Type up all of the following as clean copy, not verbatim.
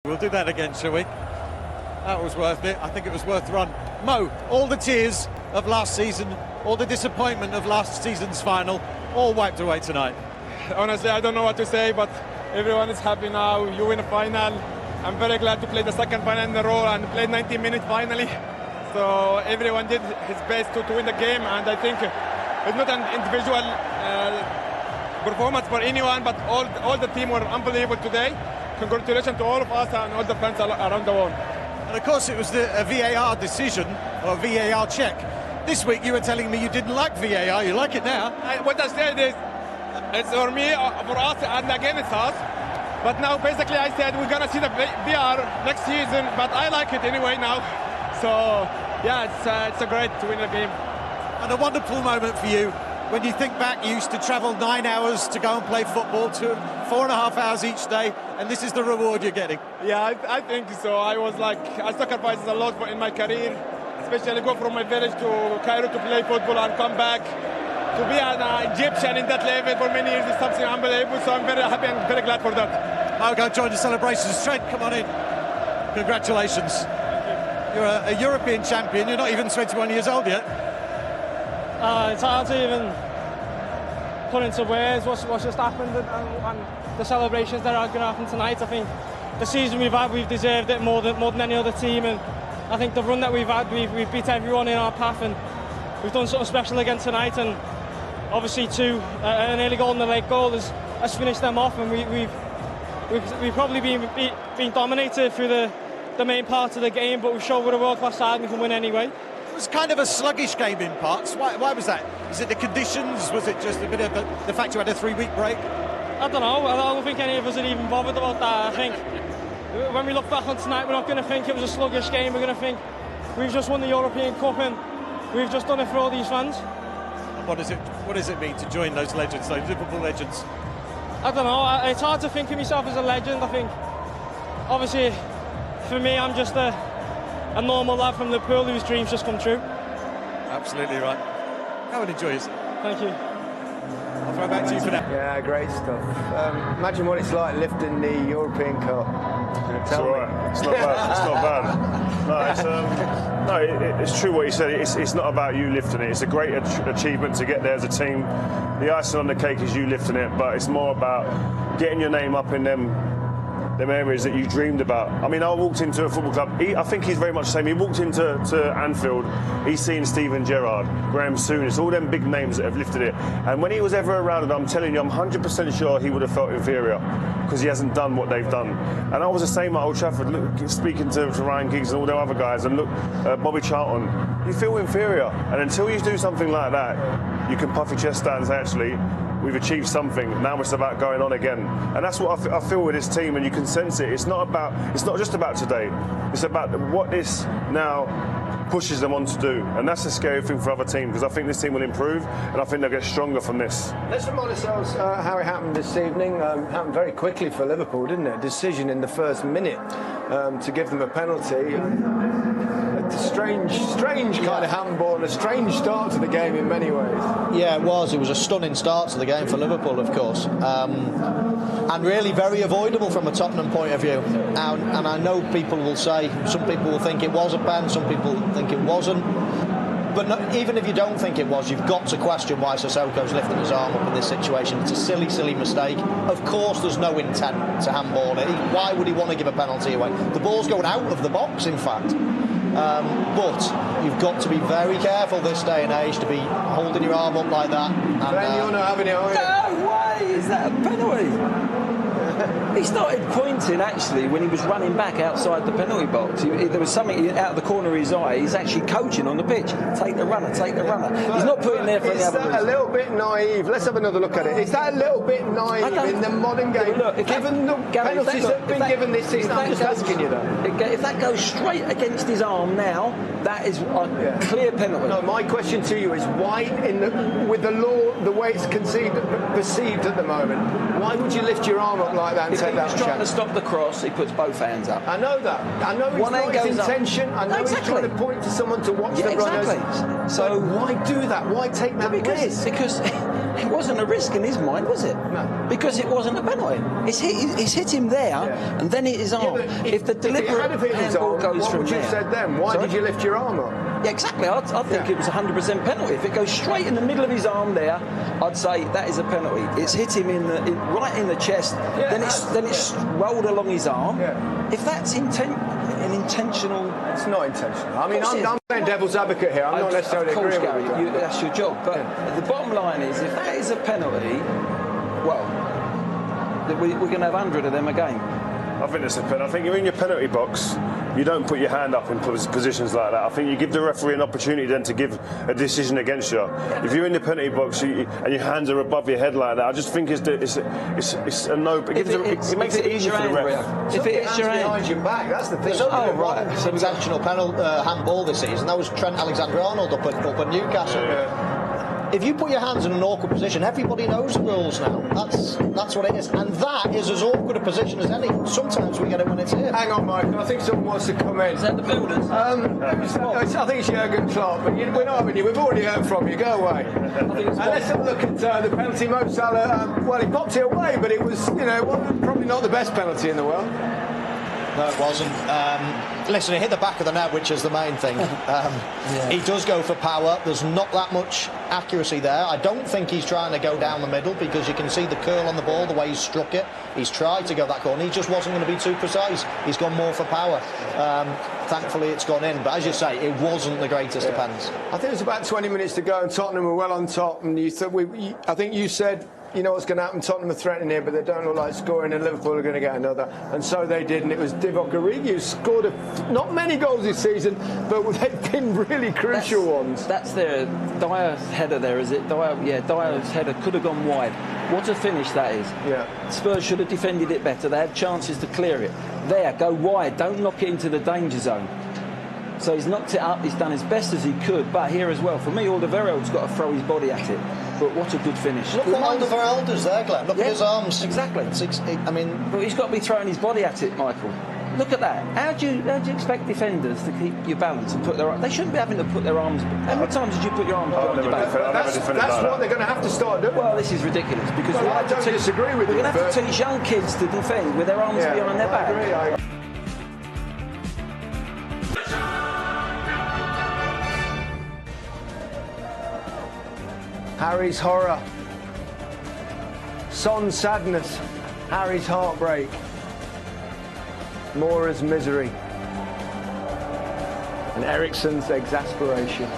We'll do that again, shall we? That was worth it. I think it was worth the run. Mo, all the tears of last season, all the disappointment of last season's final, all wiped away tonight. Honestly, I don't know what to say, but everyone is happy now. You win a final. I'm very glad to play the second final in a row and play 90 minutes finally. So everyone did his best to win the game, and I think it's not an individual performance for anyone, but all the team were unbelievable today. Congratulations to all of us and all the fans around the world. And of course it was a VAR decision, or a VAR check. This week you were telling me you didn't like VAR, you like it now? What I said is, it's for me, for us, and against us. But now basically I said we're going to see the VAR next season, but I like it anyway now. So yeah, it's a great to win the game. And a wonderful moment for you. When you think back, you used to travel 9 hours to go and play football, 4.5 hours each day, and this is the reward you're getting. Yeah, I think so. I sacrificed a lot in my career, especially go from my village to Cairo to play football and come back. To be an Egyptian in that level for many years is something unbelievable, so I'm very happy and very glad for that. I'll go join the celebrations. Trent, come on in. Congratulations. You're a European champion. You're not even 21 years old yet. It's hard to even put into words what's just happened and the celebrations that are going to happen tonight. I think the season we've had, we've deserved it more than any other team, and I think the run that we've had, we've beat everyone in our path, and we've done something special again tonight. And obviously, an early goal and a late goal has finished them off, and we've probably been dominated through the main part of the game, but we've shown we're a world-class side and we can win anyway. It was kind of a sluggish game in parts. Why was that? Is it the conditions? Was it just a bit of the fact you had a 3-week break? I don't know. I don't think any of us are even bothered about that. I think when we look back on tonight, we're not going to think it was a sluggish game. We're going to think we've just won the European Cup and we've just done it for all these fans. And what does it mean to join those legends, those Liverpool legends? I don't know. It's hard to think of myself as a legend. I think, obviously, for me, I'm just a normal lad from Liverpool whose dreams just come true. Absolutely right. Go and enjoy yourself. Thank you. I'll throw it back to you for now. Yeah, great stuff. Imagine what it's like lifting the European Cup. It's all right. It's not bad. It's not bad. It's true what you said. It's not about you lifting it. It's a great achievement to get there as a team. The icing on the cake is you lifting it, but it's more about getting your name up in them areas that you dreamed about. I mean, I walked into a football club. I think he's very much the same. He walked into Anfield. He's seen Steven Gerrard, Graham Souness, all them big names that have lifted it. And when he was ever around it, I'm telling you, I'm 100% sure he would have felt inferior because he hasn't done what they've done. And I was the same at Old Trafford, speaking to Ryan Giggs and all the other guys, and look, Bobby Charlton. You feel inferior, and until you do something like that, you can puff your chest out and say, actually, we've achieved something. Now it's about going on again, and that's what I feel with this team. And you can sense it. It's not just about today. It's about what this now pushes them on to do, and that's the scary thing for other teams, because I think this team will improve, and I think they'll get stronger from this. Let's remind ourselves how it happened this evening. Happened very quickly for Liverpool, didn't it? A decision in the first minute to give them a penalty. A strange kind of handball and a strange start to the game in many ways. Yeah, it was. It was a stunning start to the game for Liverpool, of course. And really very avoidable from a Tottenham point of view. And I know people will say, some people will think it was a pen, some people think it wasn't. But even if you don't think it was, you've got to question why Sissoko's lifting his arm up in this situation. It's a silly mistake. Of course there's no intent to handball it. Why would he want to give a penalty away? The ball's going out of the box, in fact. But you've got to be very careful this day and age to be holding your arm up like that. And, Ben, you're not having it, are you? No way! Is that a penalty? He started pointing actually when he was running back outside the penalty box. There was something out of the corner of his eye. He's actually coaching on the pitch. Take the runner, take the runner. He's not putting there for any other reason. Is that a little bit naive? Let's have another look at it. Is that a little bit naive in the modern game? Look, given the penalties that have been given this season, I'm just asking you though. If that goes straight against his arm now, that is a clear penalty. No, my question to you is why, with the law, the way it's perceived at the moment, why would you lift your arm up like like that and if take that he's chance. trying to stop the cross, he puts both hands up. I know that. I know it's not his intention. I know he's trying to point to someone to watch the runners. So why do that? Why take that risk? Because it wasn't a risk in his mind, was it? No. Because it wasn't a penalty. It's hit him there, and then hit his arm. If the deliberate handball goes from there, what would you have said then? Why did you lift your arm up? Yeah, exactly. I think it was 100% penalty. If it goes straight in the middle of his arm there, I'd say that is a penalty. It's hit him right in the chest. Then it's rolled along his arm. Yeah. If that's an intentional, it's not intentional. I mean, I'm playing devil's advocate here. I'm not necessarily agreeing with you. That's your job. But the bottom line is, if that is a penalty, well, we're going to have 100 of them again. I think it's a penalty. I think you're in your penalty box. You don't put your hand up in positions like that. I think you give the referee an opportunity then to give a decision against you. If you're in the penalty box and your hands are above your head like that, I just think it's a no. It makes it easier for the ref. If it hits your hand behind your back, that's the thing. There's only one intentional handball this season. That was Trent Alexander-Arnold up at Newcastle. Yeah. If you put your hands in an awkward position, everybody knows the rules now. That's what it is. And that is as awkward a position as any. Sometimes we get it when it's here. Hang on, Michael. I think someone wants to come in. Is that the builders? I think it's Jurgen Klopp, but we're not having you. We've already heard from you. Go away. Let's have a look at the penalty. Mo Salah, well, he popped it away, but it was, probably not the best penalty in the world. No, it wasn't. Listen, he hit the back of the net, which is the main thing. He does go for power. There's not that much accuracy there. I don't think he's trying to go down the middle, because you can see the curl on the ball, the way he struck it. He's tried to go that corner. He just wasn't going to be too precise. He's gone more for power. Thankfully, it's gone in. But as you say, it wasn't the greatest of pens. I think it was about 20 minutes to go, and Tottenham were well on top. And I think you said, you know what's going to happen, Tottenham are threatening here, but they don't look like scoring, and Liverpool are going to get another. And so they did, and it was Divock Origi who scored not many goals this season, but they've been really crucial ones. That's their Dyer's header there, is it? Dyer's header could have gone wide. What a finish that is. Yeah. Spurs should have defended it better. They had chances to clear it. There, go wide. Don't knock it into the danger zone. So he's knocked it up. He's done as best as he could. But here as well, for me, Alderweireld's got to throw his body at it. But what a good finish. Look what Alderweireld does there, Glenn. Look at his arms. Exactly. But he's got to be throwing his body at it, Michael. Look at that. How do you expect defenders to keep your balance and put their arms? They shouldn't be having to put their arms. How many times did you put your arms behind your back? That's what they're going to have to start doing. Well, this is ridiculous, because I don't disagree with you. We're going to have to teach young kids to defend with their arms behind their back. I agree. Harry's horror, Son's sadness, Harry's heartbreak, Moura's misery, and Eriksen's exasperation.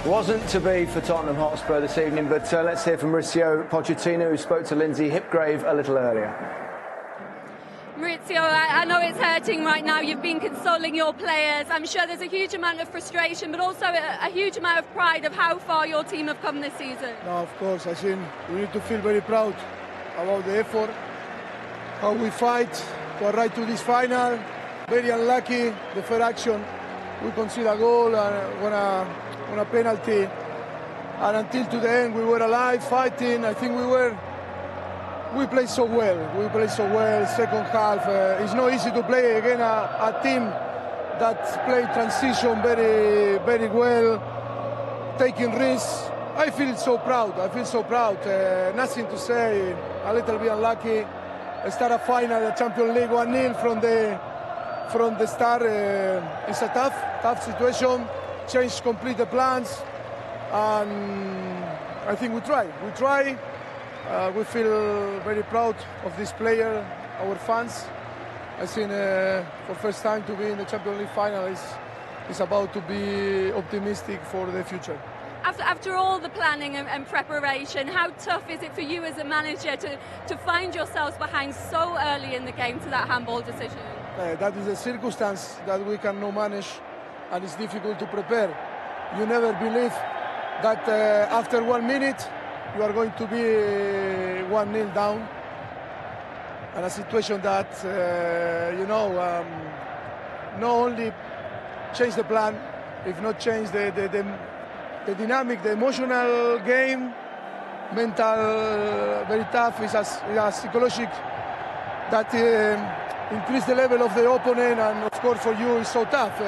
Wasn't to be for Tottenham Hotspur this evening, but let's hear from Mauricio Pochettino, who spoke to Lindsay Hipgrave a little earlier. Maurizio, I know it's hurting right now. You've been consoling your players. I'm sure there's a huge amount of frustration, but also a huge amount of pride of how far your team have come this season. No, of course. I think we need to feel very proud about the effort, how we fight to arrive to this final. Very unlucky, the fair action. We concede a goal on a penalty. And until to the end, we were alive, fighting. I think we played so well. Second half, it's not easy to play against a team that played transition very, very well, taking risks. I feel so proud. Nothing to say. A little bit unlucky. I start a final, the Champions League 1-0 from the start. It's a tough situation. Change complete the plans, and I think we try. We feel very proud of this player, our fans. I think for first time to be in the Champions League final is about to be optimistic for the future. After all the planning and preparation, how tough is it for you as a manager to find yourselves behind so early in the game to that handball decision? That is a circumstance that we cannot manage, and it's difficult to prepare. You never believe that after 1 minute you are going to be 1-0 down, and a situation that not only change the plan, if not change the dynamic, the emotional game, mental, very tough. It's a psychological that increase the level of the opponent, and of course for you it's so tough.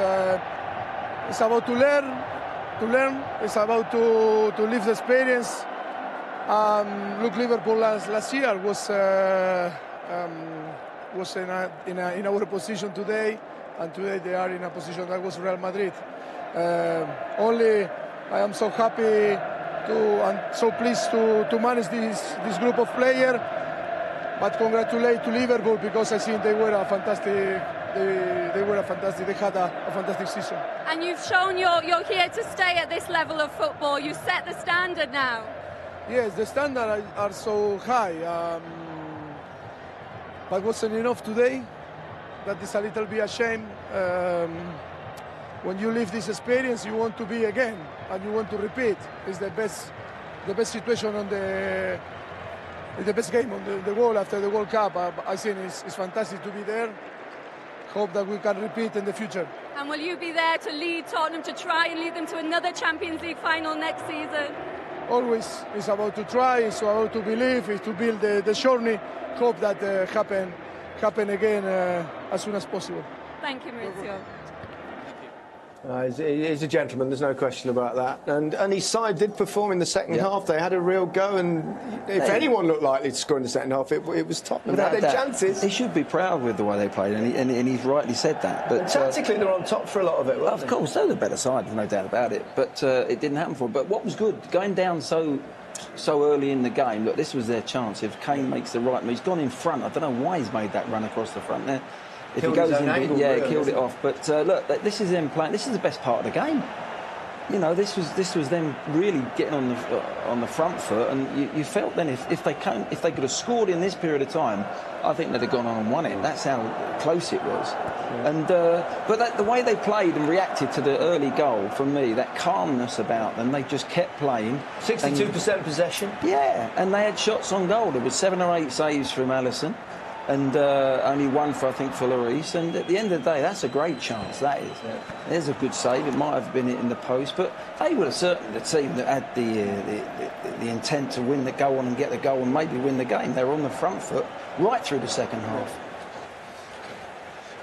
It's about to learn. It's about to live the experience. Look, Liverpool last year was in our position today, and today they are in a position that was Real Madrid. Only I am so happy and so pleased to manage this group of players. But congratulate to Liverpool, because I think they were a fantastic. They had a fantastic season. And you've shown you're here to stay at this level of football. You set the standard now. Yes, the standards are so high. But wasn't enough today. That is a little bit a shame. When you live this experience, you want to be again, and you want to repeat. It's the best situation on the best game on the world after the World Cup. I think it's fantastic to be there. Hope that we can repeat in the future. And will you be there to lead Tottenham, to try and lead them to another Champions League final next season? Always, it's about to try, it's about to believe, it's to build the journey. Hope that happen again as soon as possible. Thank you, Maurizio. He's a gentleman, there's no question about that. And his side did perform in the second half. They had a real go, and if anyone looked likely to score in the second half, it was Tottenham. They had their chances. He should be proud with the way they played, and he's rightly said that. But tactically, they're on top for a lot of it. Of course, they're the better side, there's no doubt about it. But it didn't happen for them. But what was good, going down so early in the game, look, this was their chance. If Kane makes the right move, he's gone in front. I don't know why he's made that run across the front there. If he goes in, he killed it off. But look, this is them playing. This is the best part of the game. You know, this was them really getting on the front foot, and you felt then if they could have scored in this period of time, I think they'd have gone on and won it. That's how close it was. And but the way they played and reacted to the early goal, for me, that calmness about them, they just kept playing. 62% possession. Yeah, and they had shots on goal. There was 7 or 8 saves from Alisson. And only one for Lloris. And at the end of the day, that's a great chance, that is. Yeah. There's a good save. It might have been in the post, but they were certainly the team that had the intent to win the goal and get the goal and maybe win the game. They were on the front foot right through the second half.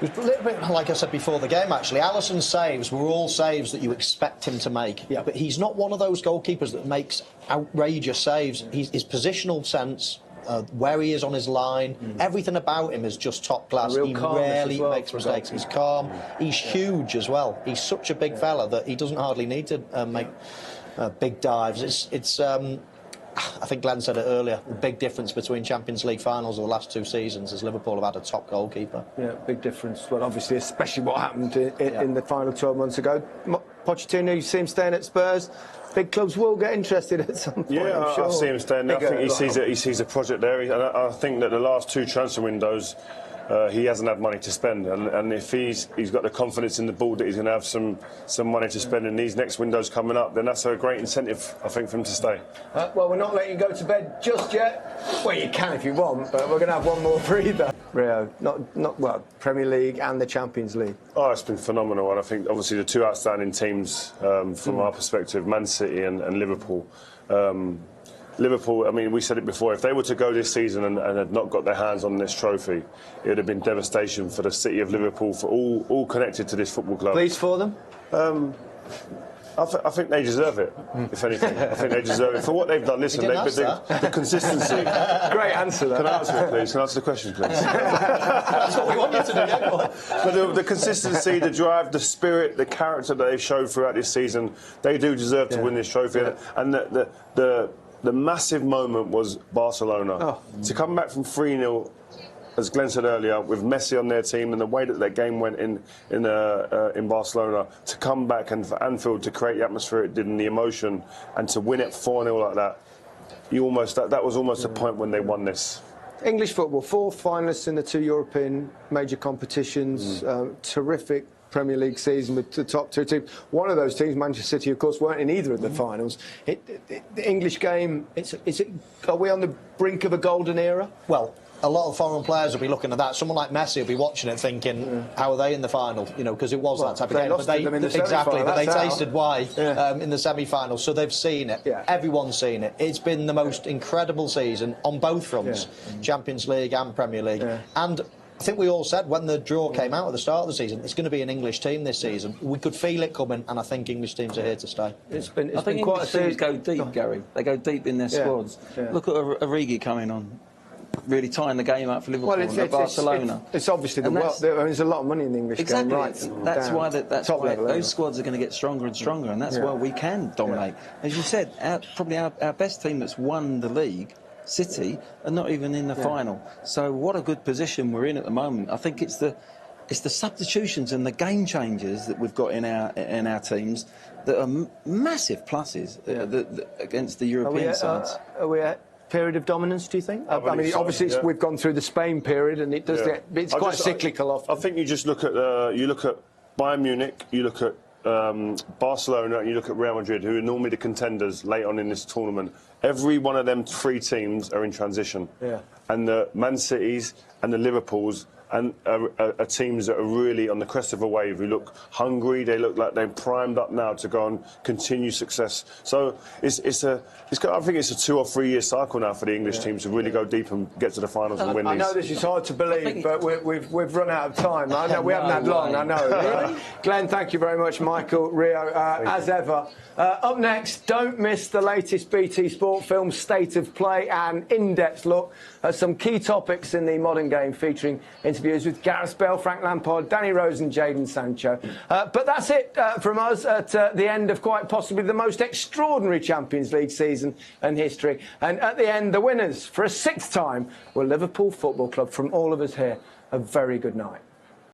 It was a little bit like I said before the game, actually. Alisson's saves were all saves that you expect him to make. Yeah. But he's not one of those goalkeepers that makes outrageous saves. His positional sense, where he is on his line, everything about him is just top class. He rarely makes mistakes. He's calm. He's huge as well. He's such a big fella that he doesn't hardly need to make big dives. It's I think Glenn said it earlier, the big difference between Champions League finals of the last 2 seasons is Liverpool have had a top goalkeeper. Yeah, big difference. Well, obviously, especially what happened in the final 12 months ago. Pochettino, you see him staying at Spurs. Big clubs will get interested at some point. Yeah, I'm sure. I see him staying there. I think he sees a project there. I think that the last 2 transfer windows, he hasn't had money to spend, and if he's got the confidence in the board that he's going to have some money to spend in these next windows coming up, then that's a great incentive, I think, for him to stay. Well, we're not letting you go to bed just yet. Well, you can if you want, but we're going to have one more breather. Rio, not Premier League and the Champions League. Oh, it's been phenomenal, and I think obviously the 2 outstanding teams from our perspective, Man City and Liverpool. Liverpool, I mean, we said it before, if they were to go this season and had not got their hands on this trophy, it would have been devastation for the city of Liverpool, for all connected to this football club. Pleased for them? I think they deserve it, if anything. I think they deserve it. For what they've done, listen, the consistency. Great answer, that. Can I answer it, please? Can I answer the question, please? That's what we want you to do, yeah. But the consistency, the drive, the spirit, the character that they've showed throughout this season, they do deserve to win this trophy. Yeah. And the massive moment was Barcelona. Oh. To come back from 3-0, as Glenn said earlier, with Messi on their team and the way that their game went in Barcelona, to come back and for Anfield to create the atmosphere it did and the emotion, and to win it 4-0 like that, that was almost a point when they won this. English football, 4 finalists in the 2 European major competitions, terrific Premier League season with the top 2 teams. One of those teams, Manchester City, of course, weren't in either of the finals. The English game, are we on the brink of a golden era? Well, a lot of foreign players will be looking at that. Someone like Messi will be watching it thinking, how are they in the final? You know, because it was that type of game. Lost them in the but they tasted why in the semi-final, so they've seen it. Yeah. Everyone's seen it. It's been the most incredible season on both fronts, Champions League and Premier League. Yeah. And I think we all said when the draw came out at the start of the season, it's going to be an English team this season. We could feel it coming, and I think English teams are here to stay. I think English teams go deep, Gary. They go deep in their squads. Yeah. Look at Origi coming on, really tying the game up for Liverpool and Barcelona. It's obviously there's a lot of money in the English game, right? That's why those squads are going to get stronger and stronger, and that's why we can dominate. As you said, probably our best team that's won the league, City, are not even in the final. So what a good position we're in at the moment. I think it's the substitutions and the game changers that we've got in our teams that are massive pluses against the European sides. Are we at period of dominance, do you think? I mean, obviously we've gone through the Spain period, and it does it's quite cyclical often. I think you just look at Bayern Munich, you look at Barcelona, and you look at Real Madrid, who are normally the contenders late on in this tournament. Every one of them 3 teams are in transition. Yeah. And the Man Cities and the Liverpools and are teams that are really on the crest of a wave. Who look hungry, they look like they're primed up now to go and continue success. So I think it's a 2 or 3 year cycle now for the English teams to really go deep and get to the finals and win these. I know this is hard to believe, but we've run out of time. I know we haven't had long. I know. Really? Glenn, thank you very much. Michael, Rio, as ever. Up next, don't miss the latest BT Sport film, State of Play, an in-depth look at some key topics in the modern game, featuring interviews with Gareth Bale, Frank Lampard, Danny Rose and Jadon Sancho. But that's it from us at the end of quite possibly the most extraordinary Champions League season in history. And at the end, the winners for a 6th time were Liverpool Football Club. From all of us here, a very good night.